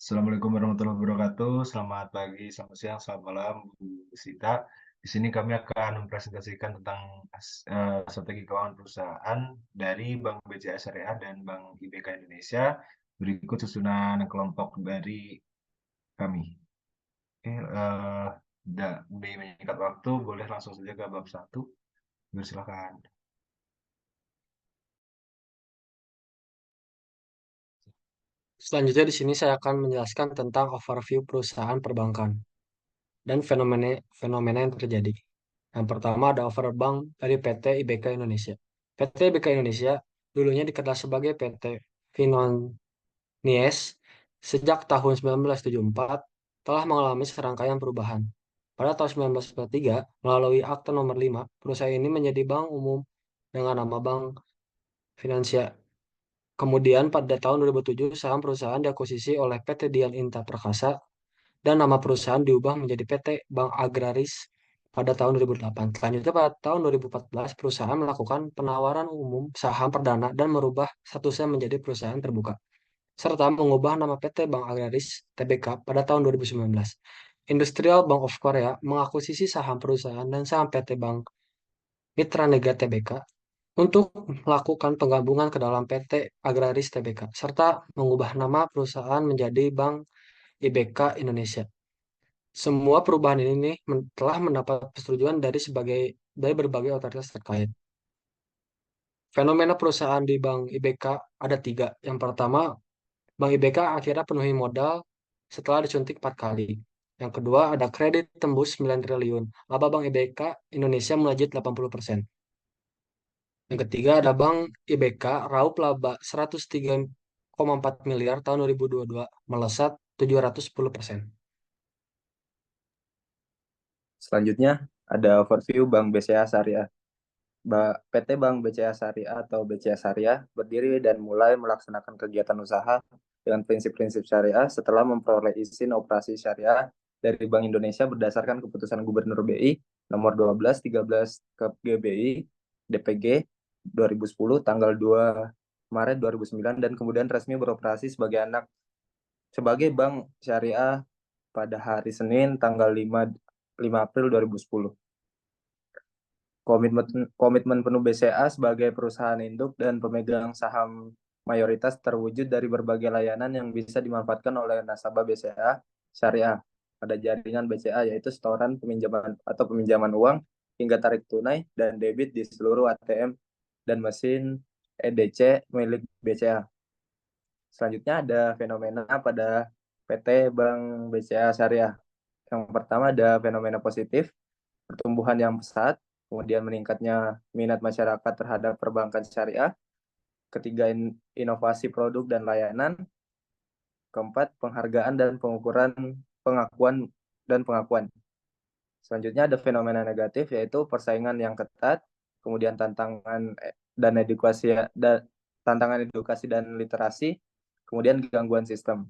Assalamualaikum warahmatullahi wabarakatuh. Selamat pagi, selamat siang, selamat malam, Bu Sita. Di sini kami akan mempresentasikan tentang strategi keuangan perusahaan dari Bank BCA Syariah dan Bank IBK Indonesia. Berikut susunan kelompok dari kami. Oke, demi menyingkat waktu, boleh langsung saja ke bab 1. Silakan. Selanjutnya di sini saya akan menjelaskan tentang overview perusahaan perbankan dan fenomena yang terjadi. Yang pertama ada overview bank dari PT IBK Indonesia. PT IBK Indonesia dulunya dikenal sebagai PT Finonies sejak tahun 1974 telah mengalami serangkaian perubahan. Pada tahun 1943, melalui Akta Nomor 5, perusahaan ini menjadi bank umum dengan nama Bank Finansia. Kemudian pada tahun 2007, saham perusahaan diakuisisi oleh PT Dian Inta Perkasa dan nama perusahaan diubah menjadi PT Bank Agraris pada tahun 2008. Selanjutnya pada tahun 2014, perusahaan melakukan penawaran umum saham perdana dan merubah statusnya menjadi perusahaan terbuka, serta mengubah nama PT Bank Agraris (TBK) pada tahun 2019. Industrial Bank of Korea mengakuisisi saham perusahaan dan saham PT Bank Mitra Nega TBK untuk melakukan penggabungan ke dalam PT Agraris Tbk, serta mengubah nama perusahaan menjadi Bank IBK Indonesia. Semua perubahan ini telah mendapat persetujuan dari berbagai otoritas terkait. Fenomena perusahaan di Bank IBK ada tiga. Yang pertama, Bank IBK akhirnya penuhi modal setelah disuntik 4 kali. Yang kedua, ada kredit tembus 9 triliun. Laba Bank IBK Indonesia melejit 80%. Yang ketiga ada Bank IBK raup laba 103,4 miliar tahun 2022, melesat 710%. Selanjutnya ada overview Bank BCA Syariah. PT Bank BCA Syariah atau BCA Syariah berdiri dan mulai melaksanakan kegiatan usaha dengan prinsip-prinsip syariah setelah memperoleh izin operasi syariah dari Bank Indonesia berdasarkan keputusan Gubernur BI nomor 1213 GBI DPG 2010 tanggal 2 Maret 2009 dan kemudian resmi beroperasi sebagai bank syariah pada hari Senin tanggal 5 April 2010. Komitmen penuh BCA sebagai perusahaan induk dan pemegang saham mayoritas terwujud dari berbagai layanan yang bisa dimanfaatkan oleh nasabah BCA Syariah pada jaringan BCA, yaitu setoran, peminjaman uang hingga tarik tunai dan debit di seluruh ATM dan mesin EDC milik BCA. Selanjutnya ada fenomena pada PT Bank BCA Syariah. Yang pertama ada fenomena positif, pertumbuhan yang pesat, kemudian meningkatnya minat masyarakat terhadap perbankan syariah, ketiga inovasi produk dan layanan, keempat penghargaan dan pengakuan. Selanjutnya ada fenomena negatif, yaitu persaingan yang ketat, kemudian tantangan edukasi dan literasi, kemudian gangguan sistem.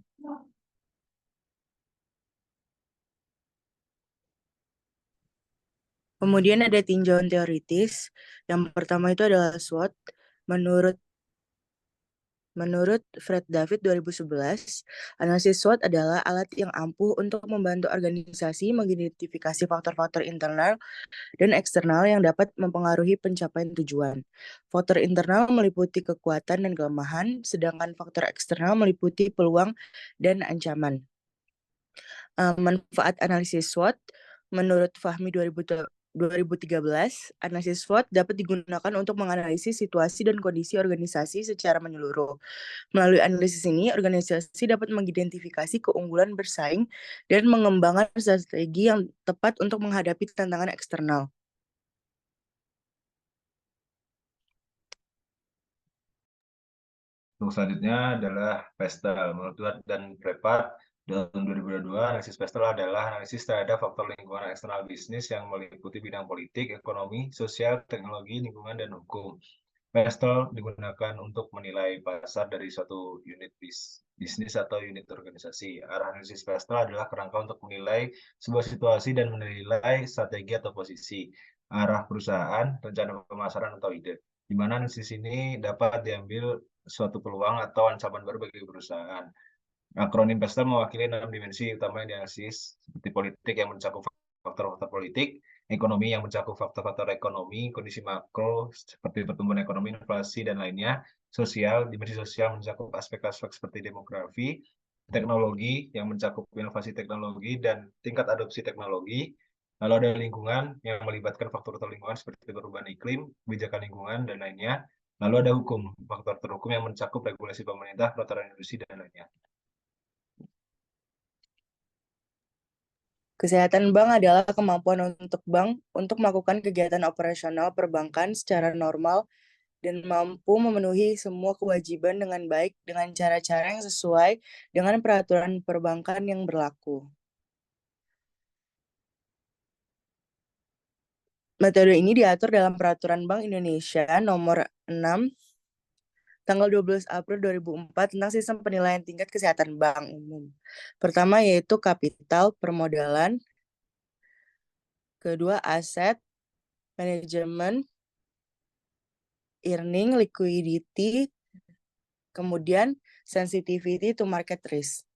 Kemudian ada tinjauan teoritis. Yang pertama itu adalah SWOT. Menurut Fred David 2011, analisis SWOT adalah alat yang ampuh untuk membantu organisasi mengidentifikasi faktor-faktor internal dan eksternal yang dapat mempengaruhi pencapaian tujuan. Faktor internal meliputi kekuatan dan kelemahan, sedangkan faktor eksternal meliputi peluang dan ancaman. Manfaat analisis SWOT menurut Fahmi 2013, analisis SWOT dapat digunakan untuk menganalisis situasi dan kondisi organisasi secara menyeluruh. Melalui analisis ini, organisasi dapat mengidentifikasi keunggulan bersaing dan mengembangkan strategi yang tepat untuk menghadapi tantangan eksternal. Untuk selanjutnya adalah Pestel. Menurut dan Brepat, tahun 2022, analisis Pestel adalah analisis terhadap faktor lingkungan eksternal bisnis yang meliputi bidang politik, ekonomi, sosial, teknologi, lingkungan, dan hukum. Pestel digunakan untuk menilai pasar dari suatu unit bisnis atau unit organisasi. Arah analisis Pestel adalah kerangka untuk menilai sebuah situasi dan menilai strategi atau posisi, arah perusahaan, rencana pemasaran atau ide. Di mana analisis ini dapat diambil suatu peluang atau ancaman baru bagi perusahaan. Akronim PESTEL mewakili 6 dimensi utama yang dianalisis, seperti politik yang mencakup faktor-faktor politik, ekonomi yang mencakup faktor-faktor ekonomi, kondisi makro seperti pertumbuhan ekonomi, inflasi, dan lainnya, sosial, dimensi sosial mencakup aspek-aspek seperti demografi, teknologi yang mencakup inovasi teknologi dan tingkat adopsi teknologi, lalu ada lingkungan yang melibatkan faktor-faktor lingkungan seperti perubahan iklim, kebijakan lingkungan, dan lainnya, lalu ada hukum, faktor hukum yang mencakup regulasi pemerintah, peraturan industri, dan lainnya. Kesehatan bank adalah kemampuan untuk bank untuk melakukan kegiatan operasional perbankan secara normal dan mampu memenuhi semua kewajiban dengan baik dengan cara-cara yang sesuai dengan peraturan perbankan yang berlaku. Metode ini diatur dalam Peraturan Bank Indonesia Nomor 6 tanggal 12 April 2004 tentang sistem penilaian tingkat kesehatan bank umum. Pertama yaitu kapital permodalan, kedua aset, manajemen, earning, liquidity, kemudian sensitivity to market risk.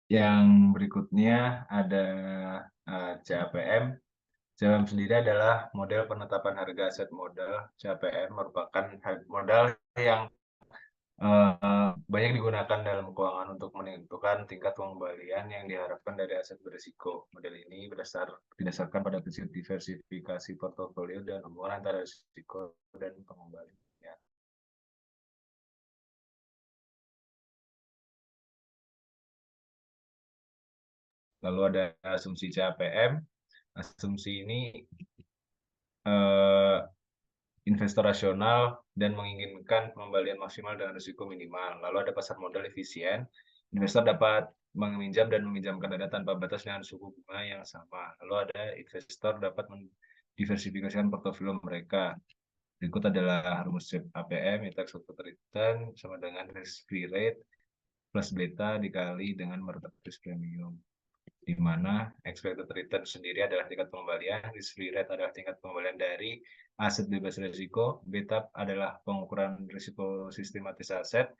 Yang berikutnya ada CAPM. CAPM sendiri adalah model penetapan harga aset modal. CAPM merupakan modal yang banyak digunakan dalam keuangan untuk menentukan tingkat pengembalian yang diharapkan dari aset berisiko. Model ini didasarkan pada prinsip diversifikasi portofolio dan hubungan antara risiko dan pengembalian. Lalu ada asumsi CAPM. Asumsi ini investor rasional dan menginginkan pengembalian maksimal dengan risiko minimal. Lalu ada pasar modal efisien. Investor dapat meminjam dan meminjamkan dana tanpa batas dengan suku bunga yang sama. Lalu ada investor dapat mendiversifikasikan portofolio mereka. Berikut adalah rumus APM, yaitu expected return sama dengan risk-free rate plus beta dikali dengan market risk premium, di mana expected return sendiri adalah tingkat pengembalian, risk-free rate adalah tingkat pengembalian dari aset bebas risiko, beta adalah pengukuran risiko sistematis aset,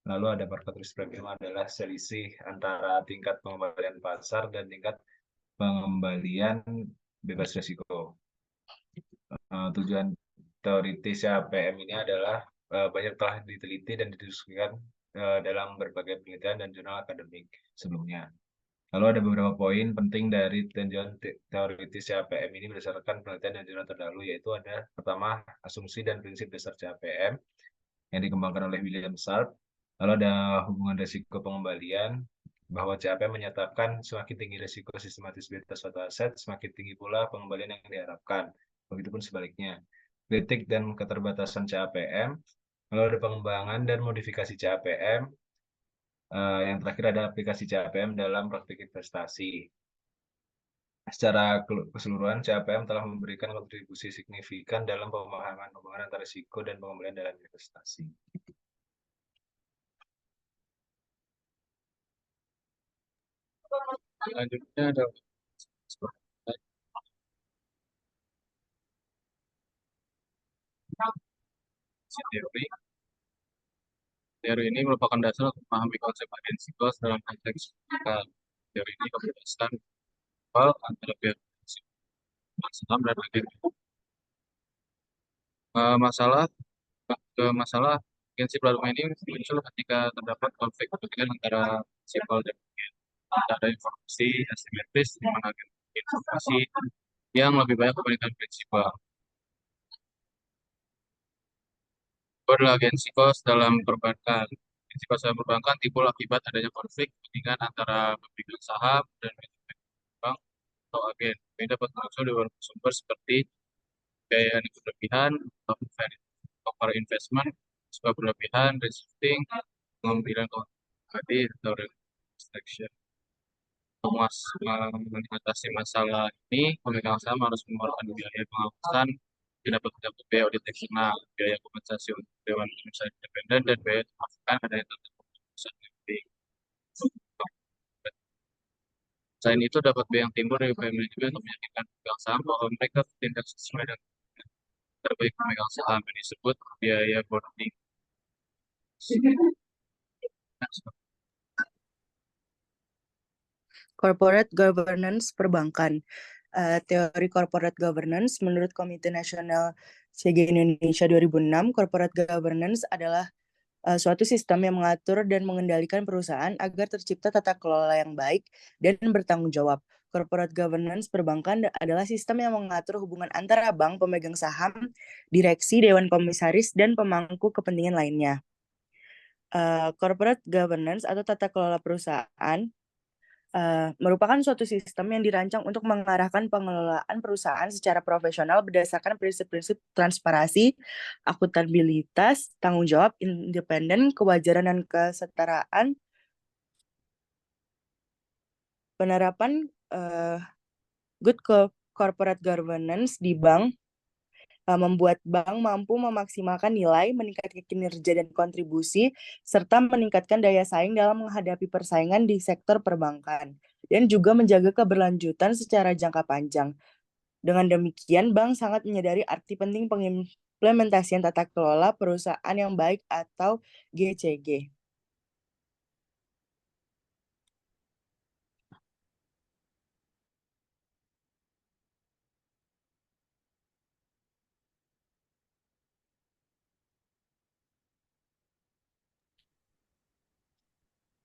lalu ada market risk premium adalah selisih antara tingkat pengembalian pasar dan tingkat pengembalian bebas risiko. Tujuan teoritis APM ini adalah banyak telah diteliti dan didiskusikan dalam berbagai penelitian dan jurnal akademik sebelumnya. Lalu ada beberapa poin penting dari tinjauan teoritis CAPM ini berdasarkan penelitian dan jurnal terdahulu, yaitu ada pertama asumsi dan prinsip dasar CAPM yang dikembangkan oleh William Sharp. Lalu ada hubungan risiko pengembalian, bahwa CAPM menyatakan semakin tinggi risiko sistematis beta suatu aset, semakin tinggi pula pengembalian yang diharapkan. Begitupun sebaliknya. Kritik dan keterbatasan CAPM. Lalu ada pengembangan dan modifikasi CAPM. Yang terakhir ada aplikasi CAPM dalam praktik investasi. Secara keseluruhan, CAPM telah memberikan kontribusi signifikan dalam pemahaman hubungan antara risiko dan pengembalian dalam investasi. Selanjutnya ada teori. Teori ini merupakan dasar untuk memahami konsep agensi cost dalam konteks fiskal. Teori ini membebaskan antara pihak saham dan agen. Masalah agensi pelayanan ini muncul ketika terdapat konflik kepentingan antara prinsipal dan agen. Ada informasi asimetris di mana agen informasi yang lebih banyak dibandingkan prinsipal. Adalah agensi cost dalam perbankan. Agensi cost dalam perbankan timbul akibat adanya konflik kepentingan antara pemegang saham dan manajemen bank atau agen. Ini dapat muncul di beberapa sumber seperti biaya yang berlebihan, over investment, sebab berlebihan, restricting, pengambilan tadi atau restriction. Untuk mengatasi masalah ini, pemegang saham harus mengeluarkan biaya pengawasan, dapat mencakup biaya audit eksternal, biaya kompensasi untuk dewan komisaris independen, dan biaya memastikan adanya tata keputusan lebih. Selain itu, dapat biaya yang timbul dari upaya manajemen untuk meyakinkan pemegang saham bahwa mereka bertindak sesuai dengan terbaik pemegang saham yang disebut biaya boarding. Corporate Governance Perbankan. Teori Corporate Governance menurut Komite Nasional CG Indonesia 2006, Corporate Governance adalah suatu sistem yang mengatur dan mengendalikan perusahaan agar tercipta tata kelola yang baik dan bertanggung jawab. Corporate Governance Perbankan adalah sistem yang mengatur hubungan antara bank, pemegang saham, direksi, dewan komisaris, dan pemangku kepentingan lainnya. Corporate Governance atau tata kelola perusahaan merupakan suatu sistem yang dirancang untuk mengarahkan pengelolaan perusahaan secara profesional berdasarkan prinsip-prinsip transparansi, akuntabilitas, tanggung jawab, independen, kewajaran, dan kesetaraan. Penerapan good corporate governance di bank membuat bank mampu memaksimalkan nilai, meningkatkan kinerja dan kontribusi, serta meningkatkan daya saing dalam menghadapi persaingan di sektor perbankan, dan juga menjaga keberlanjutan secara jangka panjang. Dengan demikian, bank sangat menyadari arti penting pengimplementasian tata kelola perusahaan yang baik atau GCG.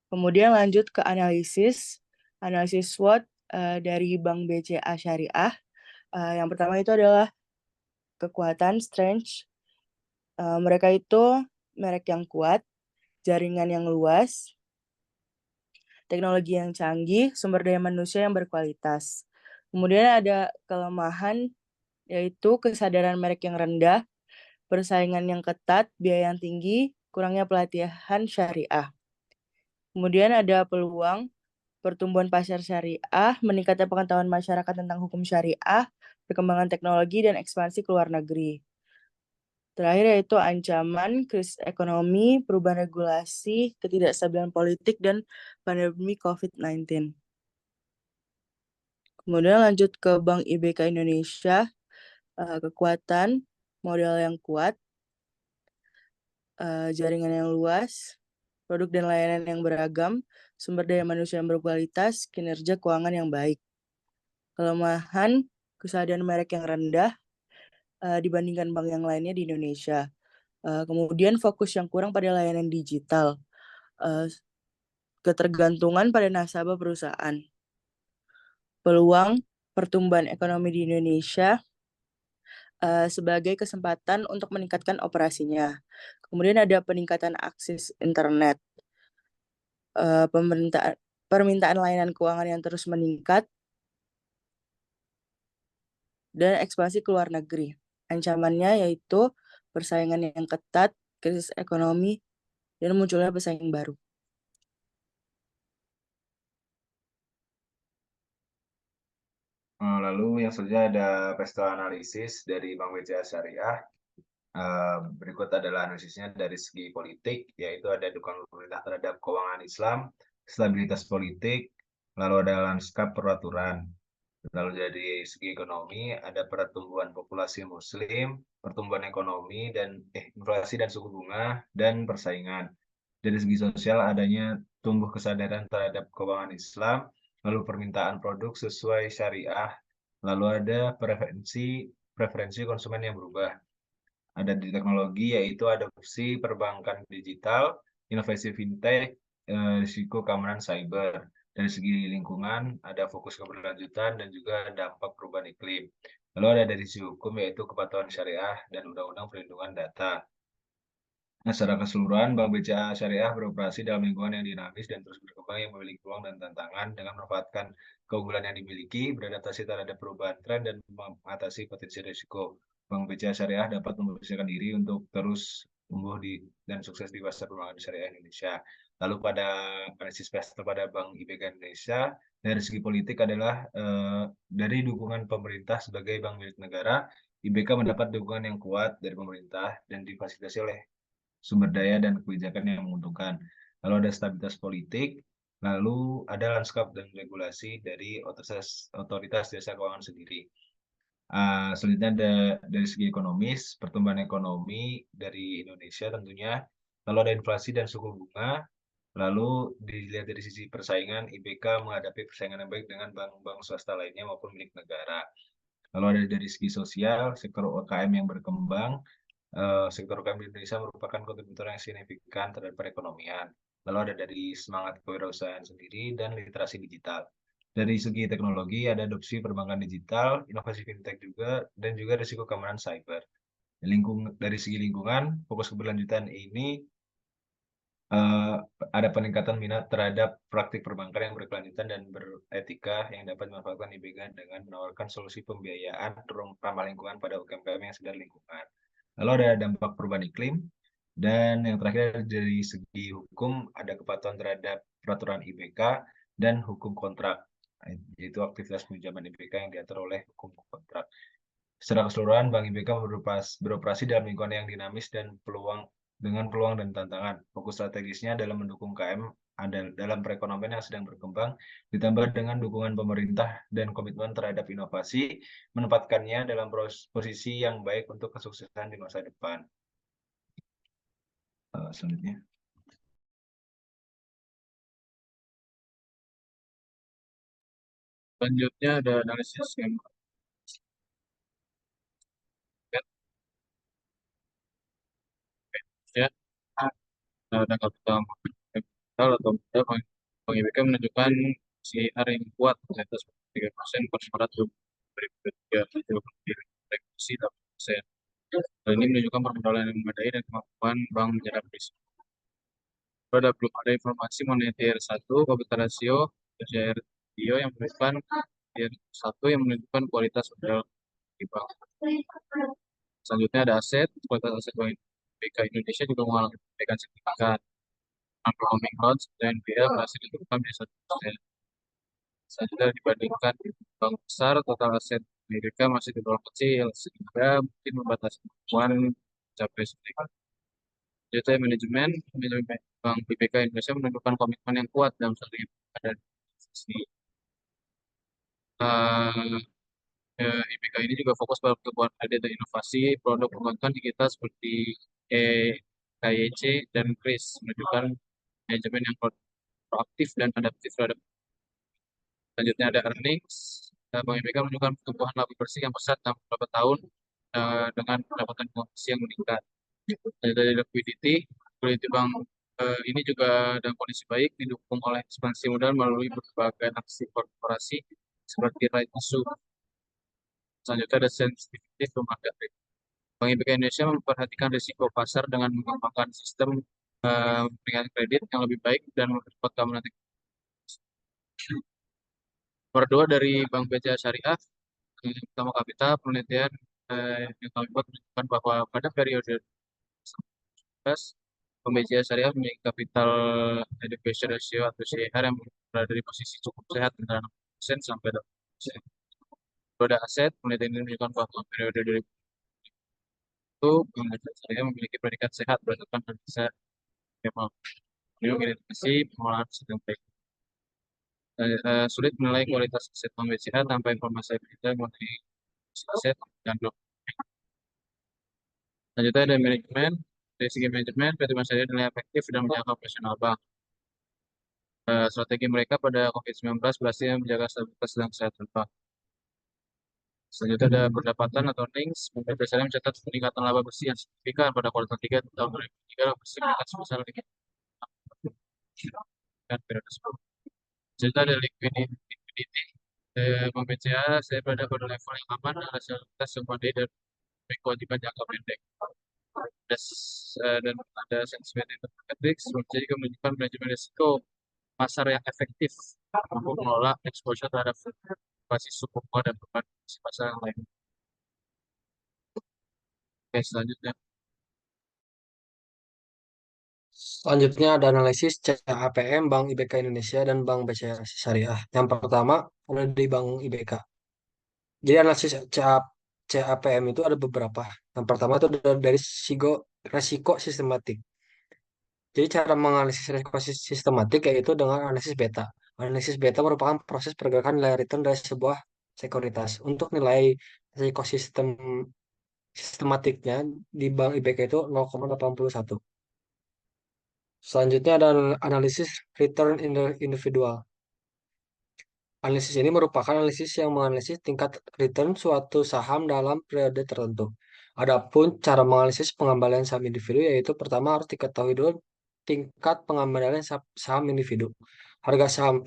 Kemudian lanjut ke analisis SWOT dari Bank BCA Syariah. Yang pertama itu adalah kekuatan, strength. Mereka itu merek yang kuat, jaringan yang luas, teknologi yang canggih, sumber daya manusia yang berkualitas. Kemudian ada kelemahan, yaitu kesadaran merek yang rendah, persaingan yang ketat, biaya yang tinggi, kurangnya pelatihan syariah. Kemudian ada peluang, pertumbuhan pasar syariah, meningkatnya pengetahuan masyarakat tentang hukum syariah, perkembangan teknologi, dan ekspansi ke luar negeri. Terakhir yaitu ancaman, krisis ekonomi, perubahan regulasi, ketidakstabilan politik, dan pandemi COVID-19. Kemudian lanjut ke Bank IBK Indonesia, kekuatan, modal yang kuat, jaringan yang luas, produk dan layanan yang beragam, sumber daya manusia yang berkualitas, kinerja keuangan yang baik. Kelemahan, kesadaran merek yang rendah dibandingkan bank yang lainnya di Indonesia. Kemudian fokus yang kurang pada layanan digital, ketergantungan pada nasabah perusahaan. Peluang pertumbuhan ekonomi di Indonesia sebagai kesempatan untuk meningkatkan operasinya. Kemudian ada peningkatan akses internet, permintaan layanan keuangan yang terus meningkat, dan ekspansi ke luar negeri. Ancamannya yaitu persaingan yang ketat, krisis ekonomi, dan munculnya pesaing baru. Lalu yang selanjutnya ada pesta analisis dari Bank BCA Syariah. Berikut adalah analisisnya dari segi politik, yaitu ada dukungan pemerintah terhadap keuangan Islam, stabilitas politik, lalu ada lanskap peraturan. Lalu dari segi ekonomi ada pertumbuhan populasi muslim, pertumbuhan ekonomi dan inflasi dan suku bunga dan persaingan. Dari segi sosial adanya tumbuh kesadaran terhadap keuangan Islam, lalu permintaan produk sesuai syariah, lalu ada preferensi konsumen yang berubah. Ada di teknologi yaitu adopsi perbankan digital, inovasi fintech, risiko keamanan cyber. Dari segi lingkungan ada fokus keberlanjutan dan juga dampak perubahan iklim. Lalu ada dari sisi hukum yaitu kepatuhan syariah dan undang-undang perlindungan data. Nah, secara keseluruhan, Bank BCA Syariah beroperasi dalam lingkungan yang dinamis dan terus berkembang yang memiliki peluang dan tantangan dengan memanfaatkan keunggulan yang dimiliki, beradaptasi terhadap perubahan tren, dan mengatasi potensi risiko. Bank BCA Syariah dapat mempersiapkan diri untuk terus tumbuh dan sukses di pasar perbankan syariah Indonesia. Lalu pada analisis pasar pada Bank IBK Indonesia, dari segi politik adalah dari dukungan pemerintah sebagai bank milik negara, IBK mendapat dukungan yang kuat dari pemerintah dan difasilitasi oleh sumber daya dan kebijakan yang menguntungkan. Lalu ada stabilitas politik, Lalu ada lanskap dan regulasi dari otoritas jasa keuangan sendiri. Selanjutnya ada dari segi ekonomis, pertumbuhan ekonomi dari Indonesia tentunya, lalu ada inflasi dan suku bunga, lalu dilihat dari sisi persaingan, IBK menghadapi persaingan yang baik dengan bank-bank swasta lainnya maupun milik negara. Lalu ada dari segi sosial, sektor UKM yang berkembang, sektor UKM di Indonesia merupakan kontributor yang signifikan terhadap perekonomian. Lalu ada dari semangat kewirausahaan sendiri dan literasi digital. Dari segi teknologi ada adopsi perbankan digital, inovasi fintech juga, dan juga risiko keamanan cyber. Dari segi lingkungan, fokus keberlanjutan ini ada peningkatan minat terhadap praktik perbankan yang berkelanjutan dan beretika yang dapat dimanfaatkan IBK dengan menawarkan solusi pembiayaan ramah lingkungan pada UMKM yang sadar lingkungan. Lalu ada dampak perubahan iklim, dan yang terakhir dari segi hukum ada kepatuhan terhadap peraturan IBK dan hukum kontrak, yaitu aktivitas pinjaman IBK yang diatur oleh hukum kontrak. Secara keseluruhan, Bank IBK beroperasi dalam lingkungan yang dinamis dan dengan peluang dan tantangan. Fokus strategisnya dalam mendukung KM dalam perekonomian yang sedang berkembang, ditambah dengan dukungan pemerintah dan komitmen terhadap inovasi, menempatkannya dalam posisi yang baik untuk kesuksesan di masa depan. Selanjutnya. Selanjutnya ada analisis skema. Ya, ada kapital atau tidak, Bank IBK menunjukkan CIR yang kuat di atas 3% per syarat 2023 reduksi 8%. Dan ini menunjukkan permodalan yang memadai dan kemampuan bank menyerap risiko. Ada belum ada informasi mengenai tier 1 capital rasio tier yang menunjukkan tier 1 yang menunjukkan kualitas modal di bank. Selanjutnya ada aset, kualitas aset Bank IBK Indonesia juga mengalami perbaikan signifikan. Non-performing loans dan NPL berhasil diturunkan menjadi 1%. Selanjutnya dibandingkan bank besar, total aset Amerika masih tergolong kecil, sehingga mungkin membatasi kemampuan mencapai sedikit. Jadi manajemen Bank BPK Indonesia menunjukkan komitmen yang kuat dalam strategi dan investasi. IBK ini juga fokus pada pertumbuhan kredit dan inovasi produk perbankan digital seperti KYC dan KRIS, menunjukkan manajemen yang proaktif dan adaptif terhadap. Selanjutnya ada earnings. Bank IBK menunjukkan pertumbuhan laba bersih yang pesat dalam beberapa tahun dengan pendapatan konsumsi yang meningkat. Dari liquidity bank ini juga dalam kondisi baik, didukung oleh ekspansi modal melalui berbagai aksi korporasi seperti right issue. Selanjutnya ada sensitivity to market risk. Bank IBK Indonesia memperhatikan risiko pasar dengan mengembangkan sistem peringatan kredit yang lebih baik dan mempercepat keamanan. Nomor 2 dari Bank BCA Syariah, yang pertama kapital penelitian yang kami buat menunjukkan bahwa pada periode 2019, Bank BCA Syariah memiliki capital adequacy ratio atau CAR yang berada di posisi cukup sehat antara 6% sampai 20%. Pada aset, penelitian ini menunjukkan bahwa periode 2020 itu Bank BCA Syariah memiliki predikat sehat berdasarkan analisa identifikasi pengelolaan aset yang baik. Sulit menilai kualitas aset Bank BCA tanpa informasi detail mengenai aset dan blok. Selanjutnya ada manajemen. Dari segi manajemen, PT Bank Syariah dinilai efektif dan menjaga operasional bank. Strategi mereka pada COVID-19 berhasil menjaga stabilitas dan kesehatan bank. Selanjutnya ada pendapatan atau earnings. PT Syariah mencatat peningkatan laba bersih yang signifikan pada kuartal 3 tahun 2023 bersih meningkat sebesar 5 dan periode sebelumnya. Selanjutnya ada liquidity. Bank BCA saya berada pada level yang aman dan hasiltas yang pandai dan kewajiban jangka pendek. Dan ada sensitivity market sebenarnya juga menunjukkan manajemen risiko pasar yang efektif untuk mengelola exposure terhadap fluktuasi suku bunga dan beban pasar yang lain. Oke, selanjutnya. Selanjutnya ada analisis CAPM Bank IBK Indonesia dan Bank BCA Syariah. Yang pertama ada di Bank IBK. Jadi analisis CAPM itu ada beberapa. Yang pertama itu dari resiko sistematik. Jadi cara menganalisis risiko sistematik yaitu dengan analisis beta. Analisis beta merupakan proses pergerakan nilai return dari sebuah sekuritas. Untuk nilai risiko sistematiknya di Bank IBK itu 0,81. Selanjutnya ada analisis return individual. Analisis ini merupakan analisis yang menganalisis tingkat return suatu saham dalam periode tertentu. Adapun cara menganalisis pengembalian saham individu yaitu pertama harus diketahui dulu tingkat pengembalian saham individu. Harga saham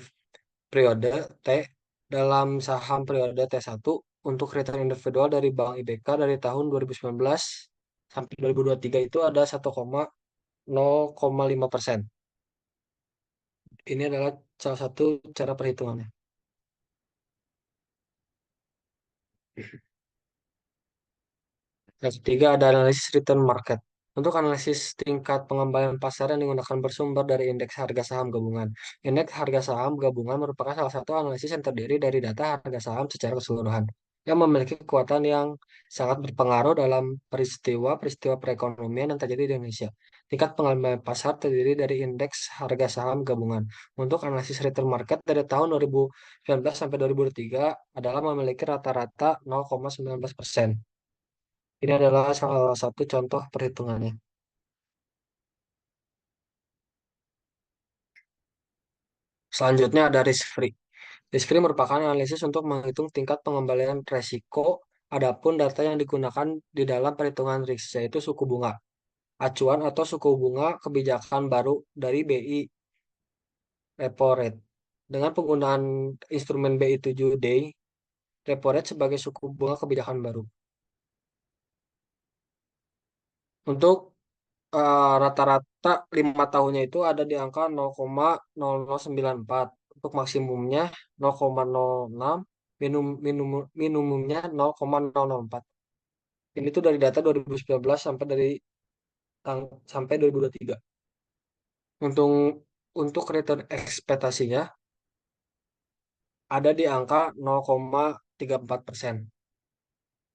periode T dalam saham periode T1 untuk return individual dari Bank IBK dari tahun 2019 sampai 2023 itu ada 1,0,5%. Ini adalah salah satu cara perhitungannya. Yang ketiga ada analisis return market. Untuk analisis tingkat pengembalian pasar yang digunakan bersumber dari indeks harga saham gabungan. Indeks harga saham gabungan merupakan salah satu analisis yang terdiri dari data harga saham secara keseluruhan, yang memiliki kekuatan yang sangat berpengaruh dalam peristiwa-peristiwa perekonomian yang terjadi di Indonesia. Tingkat pengembalian pasar terdiri dari indeks harga saham gabungan. Untuk analisis return market dari tahun 2019 sampai 2023 adalah memiliki rata-rata 0,19%. Ini adalah salah satu contoh perhitungannya. Selanjutnya ada risk free. Risk free merupakan analisis untuk menghitung tingkat pengembalian resiko. Adapun data yang digunakan di dalam perhitungan risk yaitu suku bunga acuan atau suku bunga kebijakan baru dari BI repo rate. Dengan penggunaan instrumen BI 7-day repo rate sebagai suku bunga kebijakan baru. Untuk rata-rata 5 tahunnya itu ada di angka 0,0094. Untuk maksimumnya 0,06, minimumnya 0,004. Ini tuh dari data 2019 sampai 2023. Untuk return ekspektasinya ada di angka 0,34%.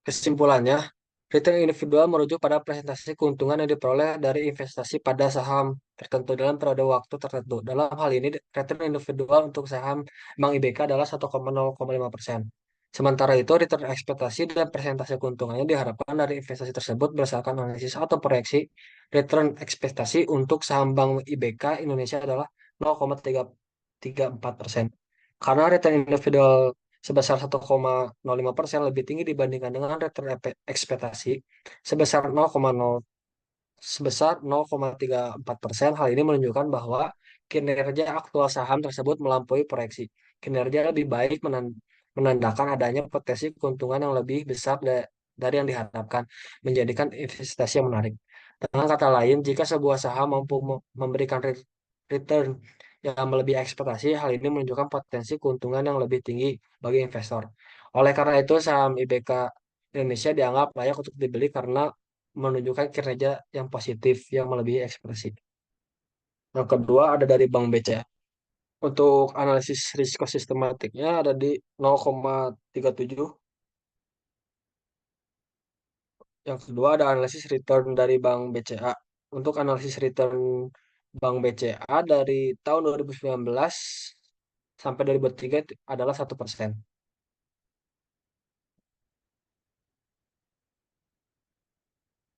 Kesimpulannya, return individual merujuk pada presentasi keuntungan yang diperoleh dari investasi pada saham tertentu dalam periode waktu tertentu. Dalam hal ini, return individual untuk saham Bank IBK adalah 1,0,5%. Sementara itu, return ekspektasi dan presentasi keuntungannya diharapkan dari investasi tersebut berdasarkan analisis atau proyeksi return ekspektasi untuk saham Bank IBK Indonesia adalah 0,334%. Karena return individual sebesar 1,05% lebih tinggi dibandingkan dengan return ekspektasi sebesar 0,34%. Hal ini menunjukkan bahwa kinerja aktual saham tersebut melampaui proyeksi. Kinerja lebih baik menandakan adanya potensi keuntungan yang lebih besar dari yang diharapkan, menjadikan investasi yang menarik. Dengan kata lain, jika sebuah saham mampu memberikan return yang melebihi ekspektasi, hal ini menunjukkan potensi keuntungan yang lebih tinggi bagi investor. Oleh karena itu, saham IBK Indonesia dianggap layak untuk dibeli karena menunjukkan kinerja yang positif yang melebihi ekspektasi. Yang kedua ada dari Bank BCA. Untuk analisis risiko sistematiknya ada di 0,37. Yang kedua ada analisis return dari Bank BCA. Untuk analisis return Bank BCA dari tahun 2019 sampai 2003 adalah 1%.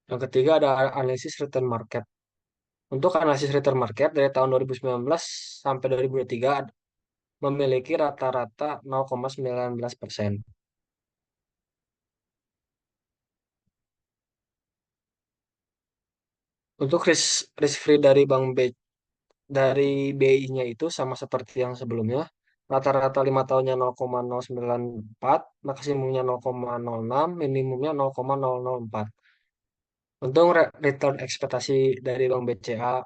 Yang ketiga ada analisis return market. Untuk analisis return market dari tahun 2019 sampai 2023 memiliki rata-rata 0,19%. Untuk risk free dari dari BI-nya itu sama seperti yang sebelumnya. Rata-rata 5 tahunnya 0,094, maksimumnya 0,06, minimumnya 0,004. Untuk return ekspektasi dari Bank BCA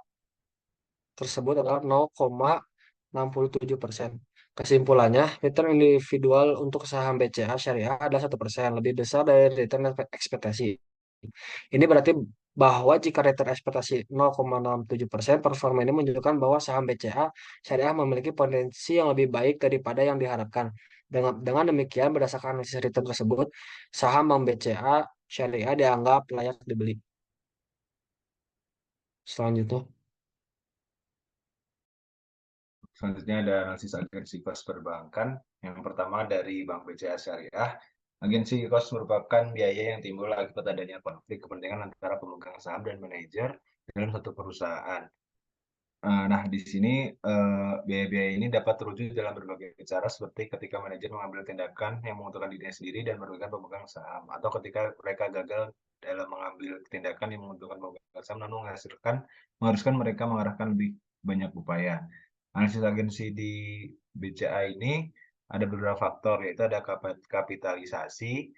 tersebut adalah 0,67%. Kesimpulannya, return individual untuk saham BCA Syariah adalah 1%, lebih besar dari return ekspektasi. Ini berarti bahwa jika return ekspektasi 0,67%, performa ini menunjukkan bahwa saham BCA Syariah memiliki potensi yang lebih baik daripada yang diharapkan. Dengan demikian, berdasarkan analisis return tersebut, saham Bank BCA Syariah dianggap layak dibeli. Selanjutnya. Selanjutnya ada analisis agensi kos perbankan. Yang pertama dari Bank BCA Syariah. Agensi kos merupakan biaya yang timbul akibat adanya konflik kepentingan antara pemegang saham dan manajer dalam satu perusahaan. Nah, di sini biaya-biaya ini dapat terwujud dalam berbagai cara, seperti ketika manajer mengambil tindakan yang menguntungkan dirinya sendiri dan merugikan pemegang saham, atau ketika mereka gagal dalam mengambil tindakan yang menguntungkan pemegang saham, namun mengharuskan mereka mengarahkan lebih banyak upaya. Analisis agensi di BCA ini ada beberapa faktor, yaitu ada kapitalisasi,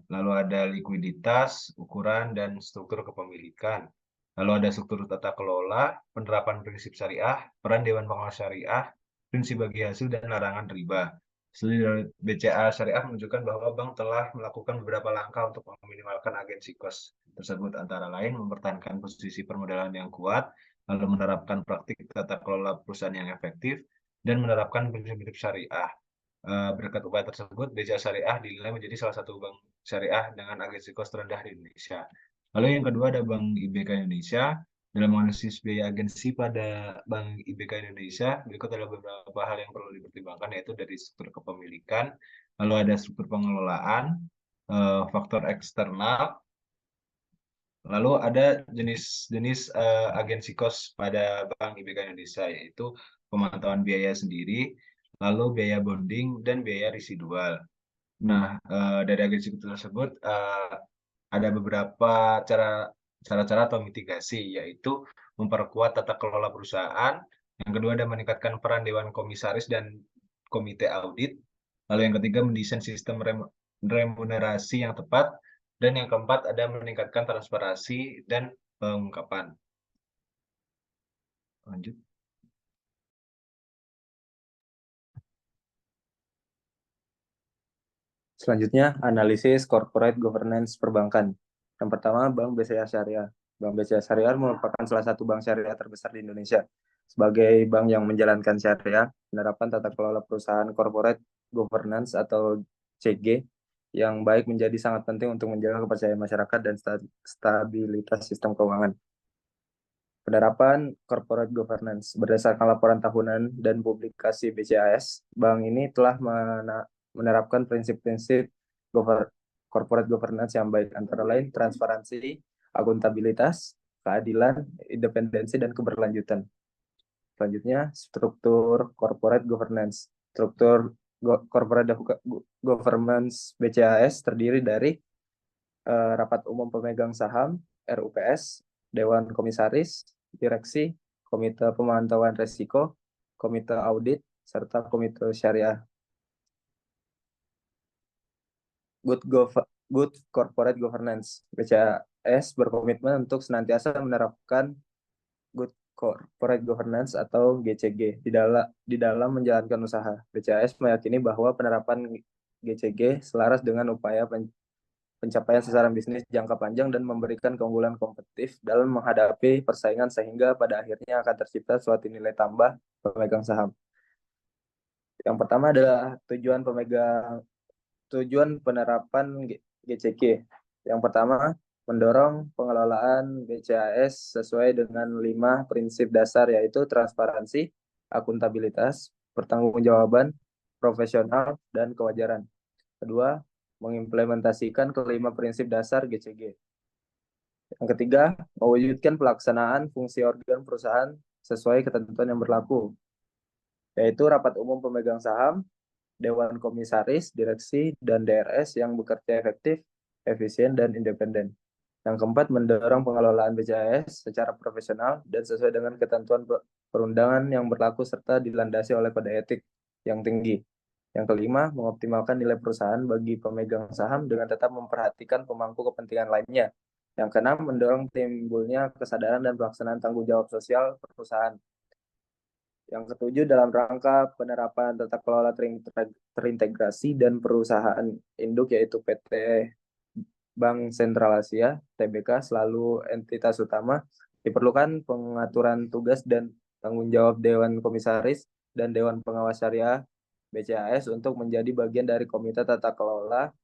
lalu ada likuiditas, ukuran, dan struktur kepemilikan. Lalu ada struktur tata kelola, penerapan prinsip syariah, peran Dewan Pengawas Syariah, prinsip bagi hasil, dan larangan riba. Studi dari BCA Syariah menunjukkan bahwa bank telah melakukan beberapa langkah untuk meminimalkan agensi kos tersebut, antara lain mempertahankan posisi permodalan yang kuat, lalu menerapkan praktik tata kelola perusahaan yang efektif, dan menerapkan prinsip-prinsip syariah. Berkat upaya tersebut, BCA Syariah dinilai menjadi salah satu bank syariah dengan agensi kos terendah di Indonesia. Lalu yang kedua ada Bank IBK Indonesia. Dalam analisis biaya agensi pada Bank IBK Indonesia, berikut adalah beberapa hal yang perlu dipertimbangkan, yaitu dari struktur kepemilikan, lalu ada struktur pengelolaan, faktor eksternal, lalu ada jenis-jenis agensi kos pada Bank IBK Indonesia, yaitu pemantauan biaya sendiri, lalu biaya bonding, dan biaya residual. Nah, dari agensi tersebut ada beberapa cara-cara atau mitigasi, yaitu memperkuat tata kelola perusahaan. Yang kedua ada meningkatkan peran Dewan Komisaris dan Komite Audit. Lalu yang ketiga mendesain sistem remunerasi yang tepat. Dan yang keempat ada meningkatkan transparansi dan pengungkapan. Lanjut. Selanjutnya, analisis corporate governance perbankan. Yang pertama, Bank BCA Syariah. Bank BCA Syariah merupakan salah satu bank syariah terbesar di Indonesia. Sebagai bank yang menjalankan syariah, penerapan tata kelola perusahaan corporate governance atau CG yang baik menjadi sangat penting untuk menjaga kepercayaan masyarakat dan stabilitas sistem keuangan. Penerapan corporate governance berdasarkan laporan tahunan dan publikasi BCAS, bank ini telah menerapkan prinsip-prinsip corporate governance yang baik, antara lain transparansi, akuntabilitas, keadilan, independensi, dan keberlanjutan. Selanjutnya, struktur corporate governance. Struktur corporate governance BCAS terdiri dari rapat umum pemegang saham, RUPS, Dewan Komisaris, Direksi, Komite Pemantauan Risiko, Komite Audit, serta Komite Syariah. Good Corporate Governance. BCAS berkomitmen untuk senantiasa menerapkan Good Corporate Governance atau GCG di dalam menjalankan usaha. BCAS meyakini bahwa penerapan GCG selaras dengan upaya pencapaian sasaran bisnis jangka panjang dan memberikan keunggulan kompetitif dalam menghadapi persaingan, sehingga pada akhirnya akan tercipta suatu nilai tambah pemegang saham. Yang pertama adalah tujuan penerapan GCG. Yang pertama, mendorong pengelolaan BCAS sesuai dengan 5 prinsip dasar, yaitu transparansi, akuntabilitas, pertanggungjawaban, profesional, dan kewajaran. Kedua, mengimplementasikan kelima prinsip dasar GCG. Yang ketiga, mewujudkan pelaksanaan fungsi organ perusahaan sesuai ketentuan yang berlaku, yaitu rapat umum pemegang saham, Dewan Komisaris, Direksi, dan DRS yang bekerja efektif, efisien, dan independen. Yang keempat, mendorong pengelolaan BCAS secara profesional dan sesuai dengan ketentuan perundangan yang berlaku serta dilandasi oleh kode etik yang tinggi. Yang kelima, mengoptimalkan nilai perusahaan bagi pemegang saham dengan tetap memperhatikan pemangku kepentingan lainnya. Yang keenam, mendorong timbulnya kesadaran dan pelaksanaan tanggung jawab sosial perusahaan. Yang ketujuh, dalam rangka penerapan tata kelola terintegrasi dan perusahaan induk, yaitu PT Bank Sentral Asia, TBK, selalu entitas utama, diperlukan pengaturan tugas dan tanggung jawab Dewan Komisaris dan Dewan Pengawas Syariah BCAS untuk menjadi bagian dari Komite Tata Kelola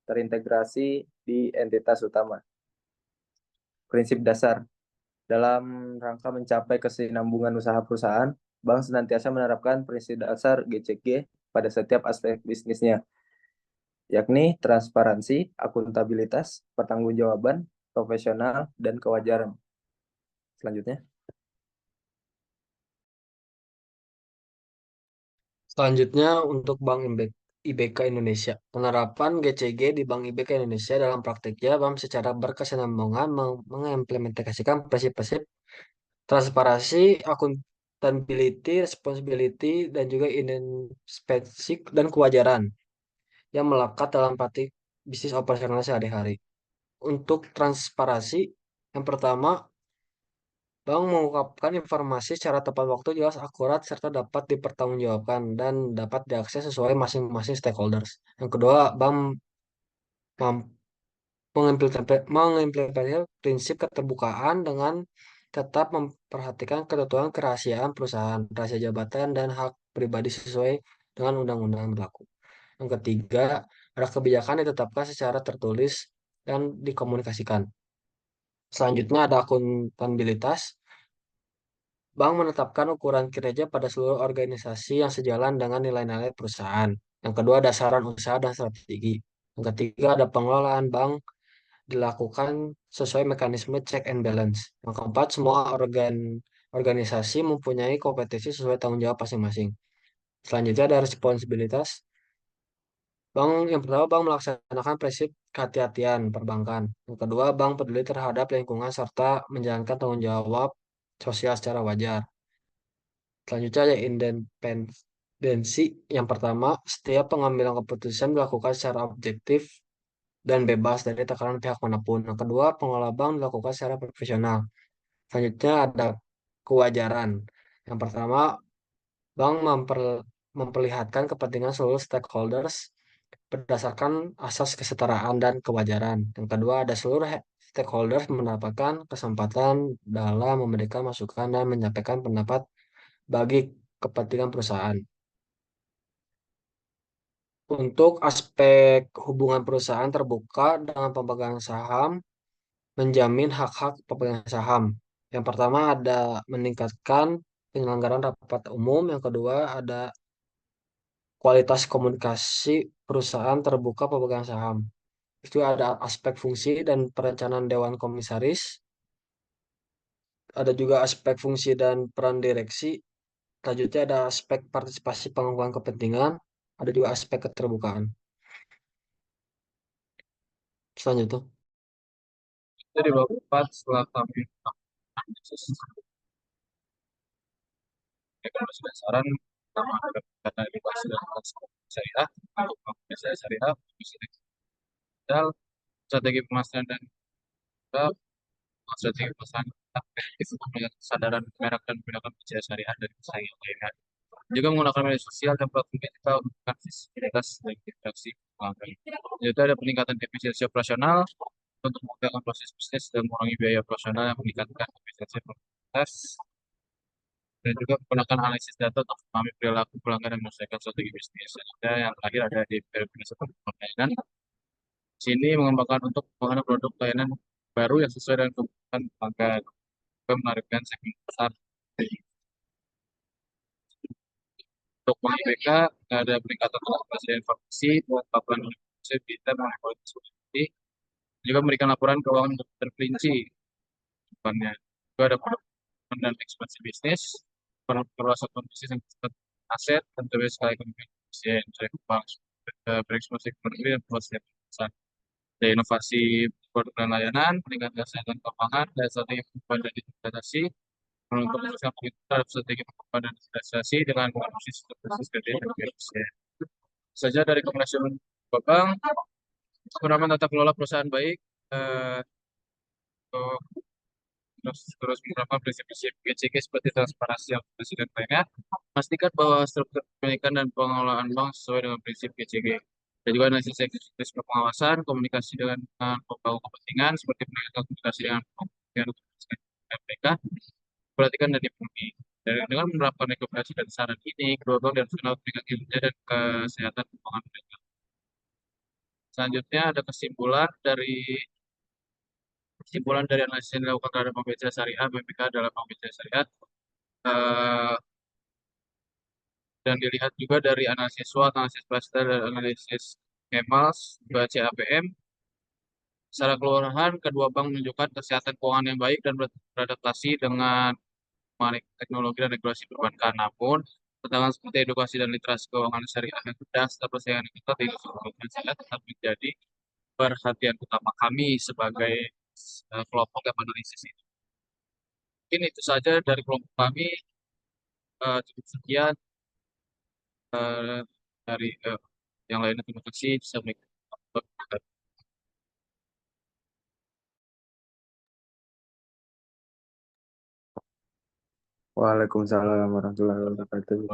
terintegrasi di entitas utama. Prinsip dasar dalam rangka mencapai kesinambungan usaha perusahaan, bank senantiasa menerapkan prinsip dasar GCG pada setiap aspek bisnisnya, yakni transparansi, akuntabilitas, pertanggungjawaban, profesional, dan kewajaran. Selanjutnya. Selanjutnya untuk Bank IBK Indonesia. Penerapan GCG di Bank IBK Indonesia dalam praktiknya BAM secara berkesinambungan mengimplementasikan prinsip-prinsip transparansi, accountability, responsibility, dan juga independensi dan kewajaran yang melekat dalam praktik bisnis operasional sehari-hari. Untuk transparansi, yang pertama, bank mengungkapkan informasi secara tepat waktu, jelas, akurat, serta dapat dipertanggungjawabkan dan dapat diakses sesuai masing-masing stakeholders. Yang kedua, bank mengimplementasikan prinsip keterbukaan dengan tetap memperhatikan ketentuan kerahasiaan perusahaan, rahasia jabatan, dan hak pribadi sesuai dengan undang-undang yang berlaku. Yang ketiga, ada kebijakan ditetapkan secara tertulis dan dikomunikasikan. Selanjutnya ada akuntabilitas. Bank menetapkan ukuran kinerja pada seluruh organisasi yang sejalan dengan nilai-nilai perusahaan. Yang kedua, dasaran usaha dan strategi. Yang ketiga, ada pengelolaan bank dilakukan sesuai mekanisme check and balance. Yang keempat, semua organisasi mempunyai kompetensi sesuai tanggung jawab masing-masing. Selanjutnya ada responsibilitas. Yang pertama, bank melaksanakan prinsip kehati-hatian perbankan. Yang kedua, bank peduli terhadap lingkungan serta menjalankan tanggung jawab sosial secara wajar. Selanjutnya ada independensi. Yang pertama, setiap pengambilan keputusan dilakukan secara objektif dan bebas dari tekanan pihak manapun. Yang kedua, pengelola bank dilakukan secara profesional. Selanjutnya ada kewajaran. Yang pertama, bank memperlihatkan kepentingan seluruh stakeholders berdasarkan asas kesetaraan dan kewajaran. Yang kedua, ada seluruh stakeholders mendapatkan kesempatan dalam memberikan masukan dan menyampaikan pendapat bagi kepentingan perusahaan. Untuk aspek hubungan perusahaan terbuka dengan pemegang saham, menjamin hak-hak pemegang saham. Yang pertama ada meningkatkan penyelenggaraan rapat umum. Yang kedua ada kualitas komunikasi perusahaan terbuka pemegang saham. Itu ada aspek fungsi dan perencanaan dewan komisaris. Ada juga aspek fungsi dan peran direksi. Selanjutnya ada aspek partisipasi pengembangan kepentingan. Ada juga aspek keterbukaan. Selanjutnya. Jadi bab 4 setelah kami analisis ekonomi dasaran pertama ada data edukasi dan syariah untuk pembelajaran syariah, digital, strategi pemasaran dan juga strategi pemasaran efektif untuk melihat kesadaran merek dan menggunakan biaya syariah dari pesaing yang lainnya. Juga menggunakan media sosial dan platform digital untuk visibilitas dan interaksi pelanggan. Juga ada peningkatan efisiensi operasional untuk memudahkan proses bisnis dan mengurangi biaya operasional yang meningkatkan efisiensi produktivitas, dan juga menggunakan analisis data untuk memahami perilaku pelanggan dan menyelesaikan strategi bisnis. Selanjutnya yang terakhir ada di verifikasi pelayanan. Sini mengembangkan untuk pengembangan produk layanan baru yang sesuai dengan kebutuhan pelanggan. Juga menargetkan segmen pasar. Untuk Bank IBK ada peningkatan transparansi dan informasi, pengungkapan informasi data mengenai kualitas komoditi, juga memberikan laporan keuangan terperinci. Depannya juga ada pengembangan dan ekspansi bisnis, perluasan bisnis yang bersifat aset, dan juga sekali kemungkinan efisien, misalnya bank, berekspansi ke luar negeri dan proses pesan. Ada inovasi produk dan layanan, peningkatan kesehatan keuangan, dan strategi pengembangan dan digitalisasi, untuk meneruskan penelitian terhadap strategi pengembangan dan digitalisasi dengan mengadopsi sistem bisnis kredit dan efisien. Saja dari rekomendasi Bank, penerapan tata kelola perusahaan baik, untuk terus menerapkan prinsip-prinsip GCG seperti transparansi, akuntansi, dan lainnya. Pastikan bahwa struktur kepemilikan dan pengelolaan bank sesuai dengan prinsip GCG. Dan juga analisis risiko pengawasan, komunikasi dengan pembawa kepentingan seperti peningkatan komunikasi dengan mereka, perhatikan dan dipenuhi. Dengan menerapkan rekomendasi dan saran ini, kedua bank dan nasional meningkatkan kinerja dan kesehatan keuangan mereka. Selanjutnya ada kesimpulan dari analisis yang dilakukan terhadap Bank BCA Syariah, BPK dalam Bank BCA Syariah. dan dilihat juga dari analisis SWOT, analisis cluster, dan analisis KEMAS, juga CAPM. Secara keseluruhan, kedua bank menunjukkan kesehatan keuangan yang baik dan beradaptasi dengan teknologi dan regulasi perbankan. Namun, tantangan seperti edukasi dan literasi keuangan syariah yang rendah serta persaingan yang ketat di industri perbankan syariah tetap menjadi perhatian utama kami sebagai kelompok yang menganalisis ini. Mungkin itu saja dari kelompok kami. Cukup sekian dari yang lainnya. Terima kasih. Assalamualaikum. Waalaikumsalam warahmatullahi wabarakatuh.